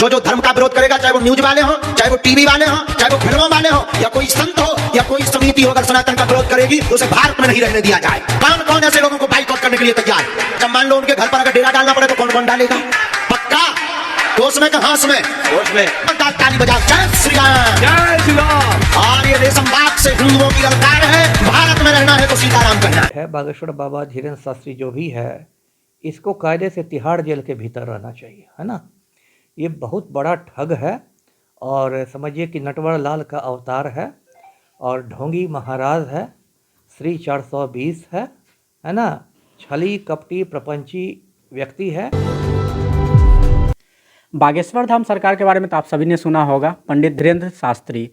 जो जो धर्म का विरोध करेगा, चाहे वो न्यूज वाले हो, चाहे वो टीवी वाले हो, चाहे वो फिल्मों वाले हो, या कोई संत हो, या कोई समिति हो, अगर सनातन का विरोध करेगी तो उसे भारत में नहीं रहने दिया जाए। कौन कौन ऐसे लोगों को बाइकआउट करने के लिए तैयार है? जब मान लो उनके घर पर अगर डेरा डालना पड़े तो कौन कौन डालेगा? पक्का होश में हाथ में ताली बजाओ, जय श्री राम, जय श्री राम। और ये रेशम बाग से हिंदुओं की ललकार है, भारत में रहना है तो सीताराम कहना है। बागेश्वर बाबा धीरेन्द्र शास्त्री जो भी है, इसको कायदे से तिहाड़ जेल के भीतर रहना चाहिए, है ना। ये बहुत बड़ा ठग है और समझिए कि नटवर लाल का अवतार है और ढोंगी महाराज है, श्री 420 है ना, छली कपटी प्रपंची व्यक्ति है। बागेश्वर धाम सरकार के बारे में तो आप सभी ने सुना होगा, पंडित धीरेन्द्र शास्त्री,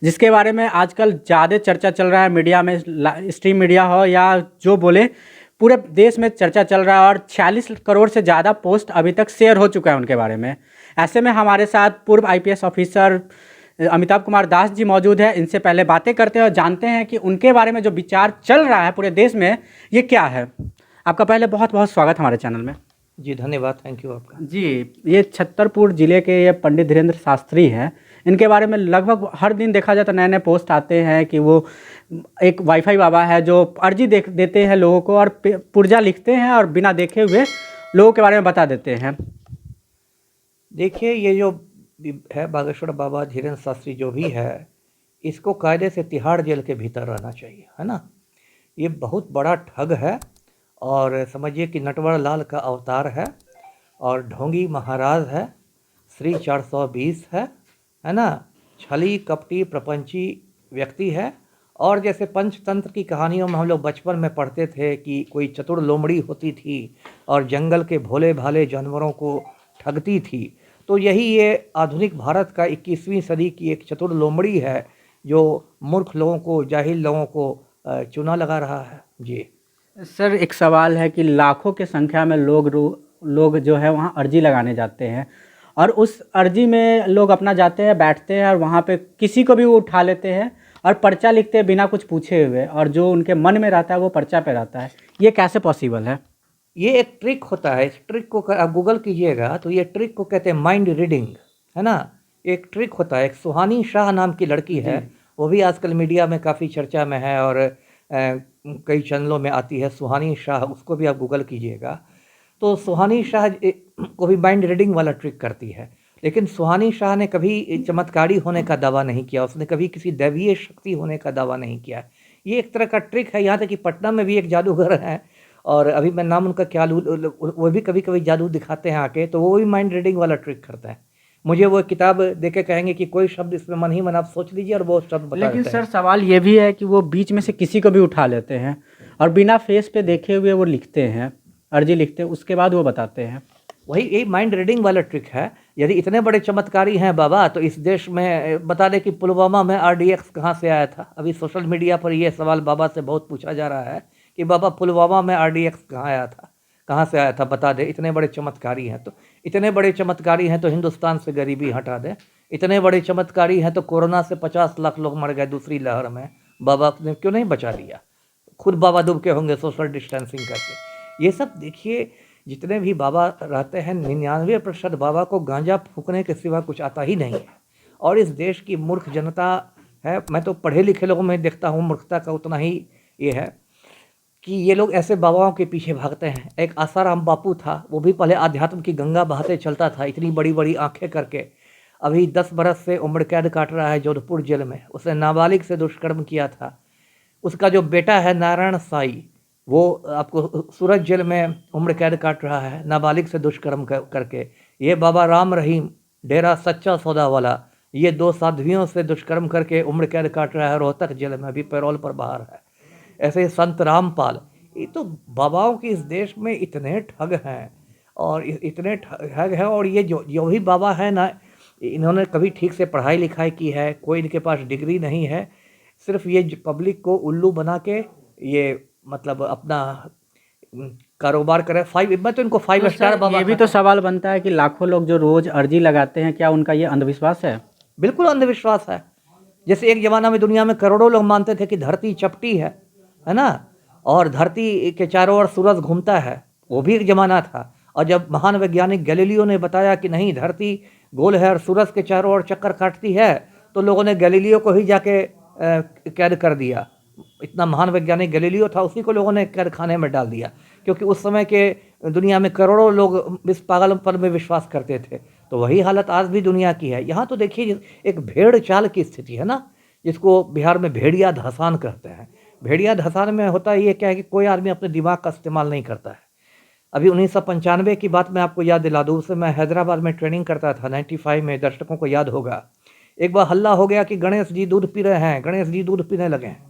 जिसके बारे में आजकल ज़्यादा चर्चा चल रहा है मीडिया में, स्ट्रीम मीडिया हो या जो बोले, पूरे देश में चर्चा चल रहा है और 46 करोड़ से ज़्यादा पोस्ट अभी तक शेयर हो चुका है उनके बारे में। ऐसे में हमारे साथ पूर्व IPS ऑफिसर अमिताभ कुमार दास जी मौजूद है। इनसे पहले बातें करते हैं और जानते हैं कि उनके बारे में जो विचार चल रहा है पूरे देश में ये क्या है। आपका पहले बहुत बहुत स्वागत हमारे चैनल में। जी धन्यवाद, थैंक यू आपका। जी, ये छतरपुर ज़िले के ये पंडित धीरेन्द्र शास्त्री हैं। इनके बारे में लगभग हर दिन देखा जाए तो नए नए पोस्ट आते हैं कि वो एक वाईफाई बाबा है जो अर्जी देते हैं लोगों को और पुर्जा लिखते हैं और बिना देखे हुए लोगों के बारे में बता देते हैं। देखिए, ये जो है बागेश्वर बाबा धीरेन्द्र शास्त्री जो भी है, इसको कायदे से तिहाड़ जेल के भीतर रहना चाहिए, है ना। ये बहुत बड़ा ठग है और समझिए कि नटवर लाल का अवतार है और ढोंगी महाराज है, श्री 420 है ना, छली कपटी प्रपंची व्यक्ति है। और जैसे पंचतंत्र की कहानियों में हम लोग बचपन में पढ़ते थे कि कोई चतुर लोमड़ी होती थी और जंगल के भोले भाले जानवरों को ठगती थी, तो यही ये आधुनिक भारत का 21वीं सदी की एक चतुर लोमड़ी है जो मूर्ख लोगों को, जाहिल लोगों को चूना लगा रहा है। जी सर, एक सवाल है कि लाखों की संख्या में लोग जो है वहाँ अर्जी लगाने जाते हैं और उस अर्जी में लोग अपना जाते हैं, बैठते हैं और वहाँ पे किसी को भी वो उठा लेते हैं और पर्चा लिखते हैं बिना कुछ पूछे हुए, और जो उनके मन में रहता है वो पर्चा पे रहता है। ये कैसे पॉसिबल है? ये एक ट्रिक होता है। इस ट्रिक को आप गूगल कीजिएगा तो ये ट्रिक को कहते हैं माइंड रीडिंग, है ना। एक ट्रिक होता है। एक सुहानी शाह नाम की लड़की है, वो भी आजकल मीडिया में काफ़ी चर्चा में है और कई चैनलों में आती है, सुहानी शाह, उसको भी आप गूगल कीजिएगा। तो सुहानी शाह को भी माइंड रीडिंग वाला ट्रिक करती है, लेकिन सुहानी शाह ने कभी चमत्कारी होने का दावा नहीं किया, उसने कभी किसी दैवीय शक्ति होने का दावा नहीं किया। ये एक तरह का ट्रिक है। यहाँ तक कि पटना में भी एक जादूगर है और अभी मैं नाम उनका क्या लूँ, वो भी कभी कभी जादू दिखाते हैं आके, तो वो भी माइंड रीडिंग वाला ट्रिक करता है। मुझे वो किताब देके कहेंगे कि कोई शब्द इसमें मन ही मन आप सोच लीजिए और वो शब्द बता लेकिन सर सवाल ये भी है कि वो बीच में से किसी को भी उठा लेते हैं और बिना फेस पे देखे हुए वो लिखते हैं, अर्जी लिखते हैं, उसके बाद वो बताते हैं। वही यही माइंड रीडिंग वाला ट्रिक है। यदि इतने बड़े चमत्कारी हैं बाबा, तो इस देश में बता दें कि पुलवामा में RDX कहाँ से आया था। अभी सोशल मीडिया पर ये सवाल बाबा से बहुत पूछा जा रहा है कि बाबा पुलवामा में RDX कहाँ आया था, कहाँ से आया था, बता दें। इतने बड़े चमत्कारी हैं तो इतने बड़े चमत्कारी हैं तो हिंदुस्तान से गरीबी हटा दें। इतने बड़े चमत्कारी हैं तो कोरोना से 50 लाख लोग मर गए दूसरी लहर में, बाबा ने क्यों नहीं बचा लिया? खुद बाबा डूब के होंगे सोशल डिस्टेंसिंग करके। ये सब देखिए, जितने भी बाबा रहते हैं 99% बाबा को गांजा फूकने के सिवा कुछ आता ही नहीं है। और इस देश की मूर्ख जनता है, मैं तो पढ़े लिखे लोगों में देखता हूँ मूर्खता का उतना ही ये है कि ये लोग ऐसे बाबाओं के पीछे भागते हैं। एक आसाराम बापू था, वो भी पहले आध्यात्म की गंगा बहाते चलता था, इतनी बड़ी बड़ी आंखें करके। अभी 10 बरस से उम्र कैद काट रहा है जोधपुर जेल में। उसने नाबालिग से दुष्कर्म किया था। उसका जो बेटा है नारायण साई, वो आपको सूरत जेल में उम्र कैद काट रहा है नाबालिग से दुष्कर्म करके। ये बाबा राम रहीम, डेरा सच्चा सौदा वाला, ये 2 साध्वियों से दुष्कर्म करके उम्र कैद काट रहा है रोहतक जेल में, अभी पैरोल पर बाहर है। ऐसे संत रामपाल, ये तो बाबाओं की इस देश में इतने ठग हैं और इतने ठग हैं। और ये जो भी बाबा है ना, इन्होंने कभी ठीक से पढ़ाई लिखाई की है, कोई इनके पास डिग्री नहीं है। सिर्फ ये पब्लिक को उल्लू बना के ये मतलब अपना कारोबार करें। मैं तो इनको 5 स्टार बाबा। ये भी तो सवाल बनता है कि लाखों लोग जो रोज अर्जी लगाते हैं, क्या उनका ये अंधविश्वास है? बिल्कुल अंधविश्वास है। जैसे एक ज़माना में दुनिया में करोड़ों लोग मानते थे कि धरती चपटी है ना, और धरती के चारों ओर सूरज घूमता है, वो भी एक ज़माना था। और जब महान वैज्ञानिक गैलीलियो ने बताया कि नहीं, धरती गोल है और सूरज के चारों ओर चक्कर काटती है, तो लोगों ने गैलीलियो को ही जाके कैद कर दिया। इतना महान वैज्ञानिक गैलीलियो था, उसी को लोगों ने कैद खाने में डाल दिया, क्योंकि उस समय के दुनिया में करोड़ों लोग इस पागलपन में विश्वास करते थे। तो वही हालत आज भी दुनिया की है। यहाँ तो देखिए एक भेड़ चाल की स्थिति है ना, जिसको बिहार में भेड़िया धसान कहते हैं। भेड़िया धसान में होता ये क्या है कि कोई आदमी अपने दिमाग का इस्तेमाल नहीं करता है। अभी 1995 की बात मैं आपको याद दिला दूँ, उससे मैं हैदराबाद में ट्रेनिंग करता था 95 में, दर्शकों को याद होगा। एक बार हल्ला हो गया कि गणेश जी दूध पी रहे हैं, गणेश जी दूध पीने लगे हैं।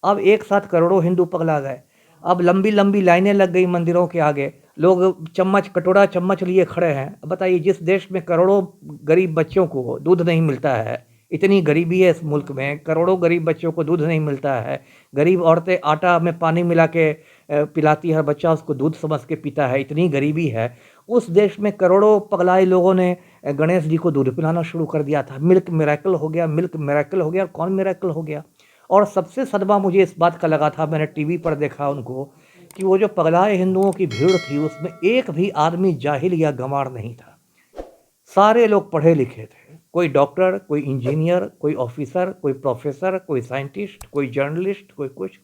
अब एक साथ करोड़ों हिंदू पगला गए। अब लंबी लंबी लाइनें लग गई मंदिरों के आगे, लोग चम्मच कटोरा चम्मच लिए खड़े हैं। अब बताइए, जिस देश में करोड़ों गरीब बच्चों को दूध नहीं मिलता है, इतनी गरीबी है इस मुल्क में, करोड़ों गरीब बच्चों को दूध नहीं मिलता है, गरीब औरतें आटा में पानी मिला के पिलाती है, बच्चा उसको दूध समझ के पीता है, इतनी गरीबी है। उस देश में करोड़ों पगलाए लोगों ने गणेश जी को दूध पिलाना शुरू कर दिया था। मिल्क मिरेकल हो गया, मिल्क मिरेकल हो गया। और कौन मिरेकल हो गया? और सबसे सदमा मुझे इस बात का लगा था, मैंने टीवी पर देखा उनको, कि वो जो पगलाए हिंदुओं की भीड़ थी उसमें एक भी आदमी जाहिल या गंवार नहीं था। सारे लोग पढ़े लिखे थे, कोई डॉक्टर, कोई इंजीनियर, कोई ऑफिसर, कोई प्रोफेसर, कोई साइंटिस्ट, कोई जर्नलिस्ट, कोई कुछ।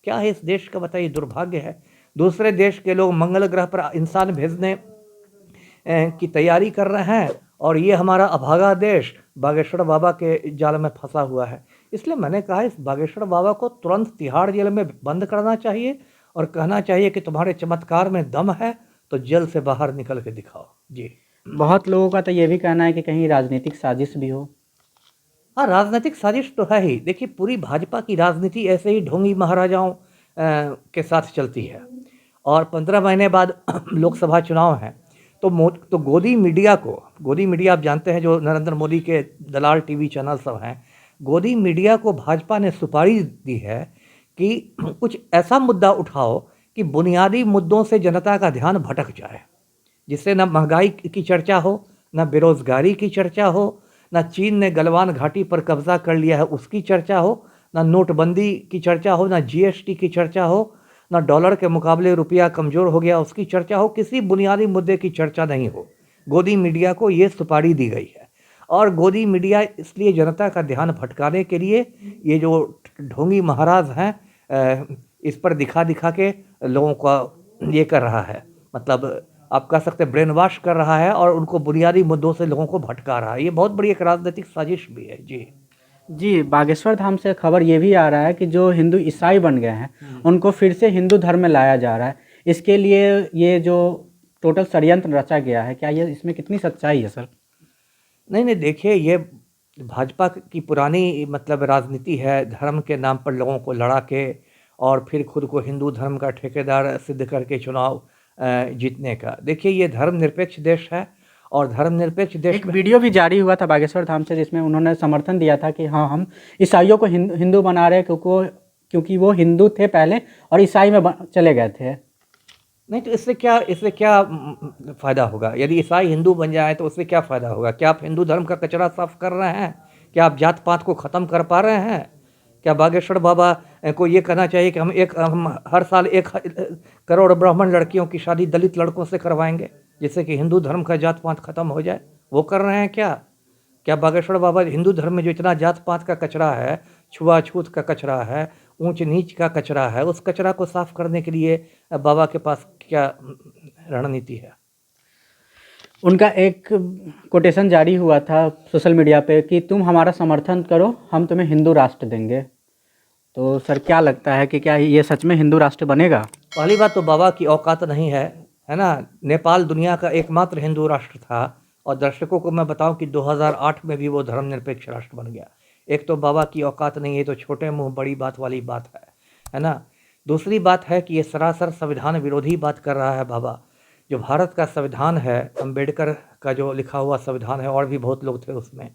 क्या है इस देश का, बताइए, दुर्भाग्य है। दूसरे देश के लोग मंगल ग्रह पर इंसान भेजने की तैयारी कर रहे हैं, और ये हमारा अभागा देश बागेश्वर बाबा के जाल में फंसा हुआ है। इसलिए मैंने कहा इस बागेश्वर बाबा को तुरंत तिहाड़ जेल में बंद करना चाहिए और कहना चाहिए कि तुम्हारे चमत्कार में दम है तो जेल से बाहर निकल के दिखाओ। जी। बहुत लोगों का तो ये भी कहना है कि कहीं राजनीतिक साजिश भी हो। हाँ, राजनीतिक साजिश तो है ही। देखिए, पूरी भाजपा की राजनीति ऐसे ही ढोंगी महाराजाओं के साथ चलती है, और 15 महीने बाद लोकसभा चुनाव हैं। तो गोदी मीडिया आप जानते हैं, जो नरेंद्र मोदी के दलाल टीवी चैनल सब हैं, गोदी मीडिया को भाजपा ने सुपारी दी है कि कुछ ऐसा मुद्दा उठाओ कि बुनियादी मुद्दों से जनता का ध्यान भटक जाए, जिससे न महंगाई की चर्चा हो, न बेरोजगारी की चर्चा हो, न चीन ने गलवान घाटी पर कब्जा कर लिया है उसकी चर्चा हो, न नोटबंदी की चर्चा हो, न जीएसटी की चर्चा हो, न डॉलर के मुकाबले रुपया कमज़ोर हो गया उसकी चर्चा हो। किसी बुनियादी मुद्दे की चर्चा नहीं हो। गोदी मीडिया को ये सुपारी दी गई है, और गोदी मीडिया इसलिए जनता का ध्यान भटकाने के लिए ये जो ढोंगी महाराज हैं इस पर दिखा दिखा के लोगों का ये कर रहा है, मतलब आप कह सकते हैं ब्रेन वॉश कर रहा है, और उनको बुनियादी मुद्दों से लोगों को भटका रहा है। ये बहुत बड़ी एक राजनीतिक साजिश भी है। जी। बागेश्वर धाम से खबर ये भी आ रहा है कि जो हिंदू ईसाई बन गए हैं उनको फिर से हिंदू धर्म में लाया जा रहा है। इसके लिए ये जो टोटल षड्यंत्र रचा गया है, क्या ये इसमें कितनी सच्चाई है सर? नहीं, देखिए, ये भाजपा की पुरानी मतलब राजनीति है, धर्म के नाम पर लोगों को लड़ा के और फिर खुद को हिंदू धर्म का ठेकेदार सिद्ध करके चुनाव जीतने का। देखिए, ये धर्मनिरपेक्ष देश है, और धर्मनिरपेक्ष देश एक वीडियो भी जारी हुआ था बागेश्वर धाम से, जिसमें उन्होंने समर्थन दिया था कि हाँ, हम ईसाइयों को हिंदू बना रहे हैं क्योंकि वो हिंदू थे पहले और ईसाई में चले गए थे। नहीं, तो इससे क्या फ़ायदा होगा? यदि ईसाई हिंदू बन जाए तो उससे क्या फ़ायदा होगा? क्या आप हिंदू धर्म का कचरा साफ कर रहे हैं? क्या आप जात पात को ख़त्म कर पा रहे हैं? क्या बागेश्वर बाबा को ये कहना चाहिए कि हम हर साल 1 करोड़ ब्राह्मण लड़कियों की शादी दलित लड़कों से करवाएंगे, जिससे कि हिंदू धर्म का जात पात ख़त्म हो जाए? वो कर रहे हैं क्या बागेश्वर बाबा हिंदू धर्म में जो इतना जात पात का कचरा है, छुआछूत का कचरा है, ऊंच नीच का कचरा है, उस कचरा को साफ करने के लिए बाबा के पास क्या रणनीति है? उनका एक कोटेशन जारी हुआ था सोशल मीडिया पे कि तुम हमारा समर्थन करो, हम तुम्हें हिंदू राष्ट्र देंगे। तो सर, क्या लगता है कि क्या ये सच में हिंदू राष्ट्र बनेगा? पहली बात तो बाबा की औकात नहीं है ना। नेपाल दुनिया का एकमात्र हिंदू राष्ट्र था, और दर्शकों को मैं बताऊं कि 2008 में भी वो धर्मनिरपेक्ष राष्ट्र बन गया। एक तो बाबा की औकात नहीं है, तो छोटे मुंह बड़ी बात वाली बात है ना। दूसरी बात है कि ये सरासर संविधान विरोधी बात कर रहा है बाबा। जो भारत का संविधान है, अम्बेडकर का जो लिखा हुआ संविधान है, और भी बहुत लोग थे उसमें,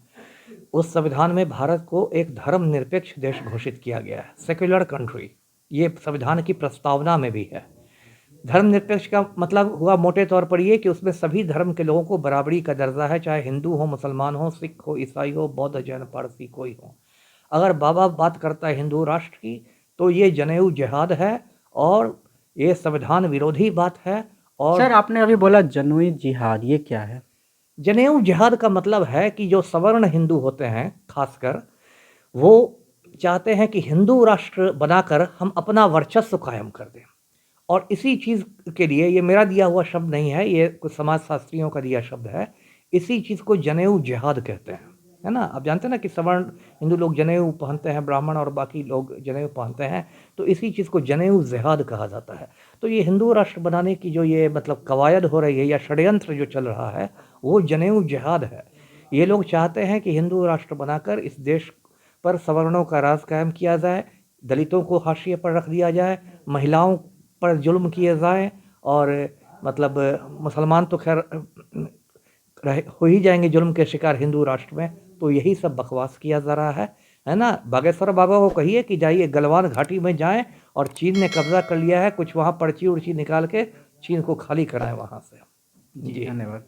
उस संविधान में भारत को एक धर्मनिरपेक्ष देश घोषित किया गया है, सेक्युलर कंट्री। ये संविधान की प्रस्तावना में भी है। धर्मनिरपेक्ष का मतलब हुआ मोटे तौर पर ये कि उसमें सभी धर्म के लोगों को बराबरी का दर्जा है, चाहे हिंदू हो, मुसलमान हो, सिख हो, ईसाई हो, बौद्ध, जैन, पारसी, कोई हो। अगर बाबा बात करता है हिंदू राष्ट्र की, तो ये जनेऊ जिहाद है, और ये संविधान विरोधी बात है। और सर, आपने अभी बोला जनेऊ जिहाद, ये क्या है? जनेऊ जिहाद का मतलब है कि जो सवर्ण हिंदू होते हैं खासकर, वो चाहते हैं कि हिंदू राष्ट्र बनाकर हम अपना वर्चस्व कायम कर दें। और इसी चीज़ के लिए, ये मेरा दिया हुआ शब्द नहीं है, ये कुछ समाजशास्त्रियों का दिया शब्द है, इसी चीज़ को जनेऊ जिहाद कहते हैं, है ना। आप जानते हैं ना कि सवर्ण हिंदू लोग जनेऊ पहनते हैं, ब्राह्मण और बाकी लोग जनेऊ पहनते हैं, तो इसी चीज़ को जनेऊ जिहाद कहा जाता है। तो ये हिंदू राष्ट्र बनाने की जो ये मतलब कवायद हो रही है या षड्यंत्र जो चल रहा है, वो जनेऊ जिहाद है। ये लोग चाहते हैं कि हिंदू राष्ट्र बनाकर इस देश पर सवर्णों का राज कायम किया जाए, दलितों को हाशिए पर रख दिया जाए, महिलाओं पर जुल्म किए जाएं, और मतलब मुसलमान तो खैर हो ही जाएंगे जुल्म के शिकार हिंदू राष्ट्र में। तो यही सब बकवास किया जा रहा है ना। बागेश्वर बाबा को कहिए कि जाइए गलवान घाटी में जाएं, और चीन ने कब्जा कर लिया है, कुछ वहाँ पर्ची उर्ची निकाल के चीन को खाली कराएं वहाँ से। जी धन्यवाद।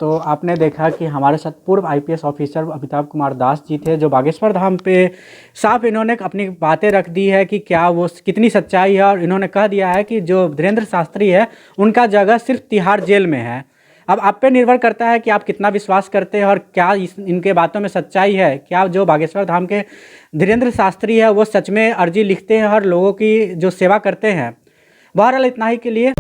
तो आपने देखा कि हमारे साथ पूर्व आईपीएस ऑफिसर अमिताभ कुमार दास जी थे, जो बागेश्वर धाम पे साफ इन्होंने अपनी बातें रख दी है कि क्या वो कितनी सच्चाई है, और इन्होंने कह दिया है कि जो धीरेन्द्र शास्त्री है उनका जगह सिर्फ तिहाड़ जेल में है। अब आप पे निर्भर करता है कि आप कितना विश्वास करते हैं और क्या इनके बातों में सच्चाई है। क्या जो बागेश्वर धाम के धीरेन्द्र शास्त्री है वो सच में अर्जी लिखते हैं और लोगों की जो सेवा करते हैं। बहरहाल इतना ही के लिए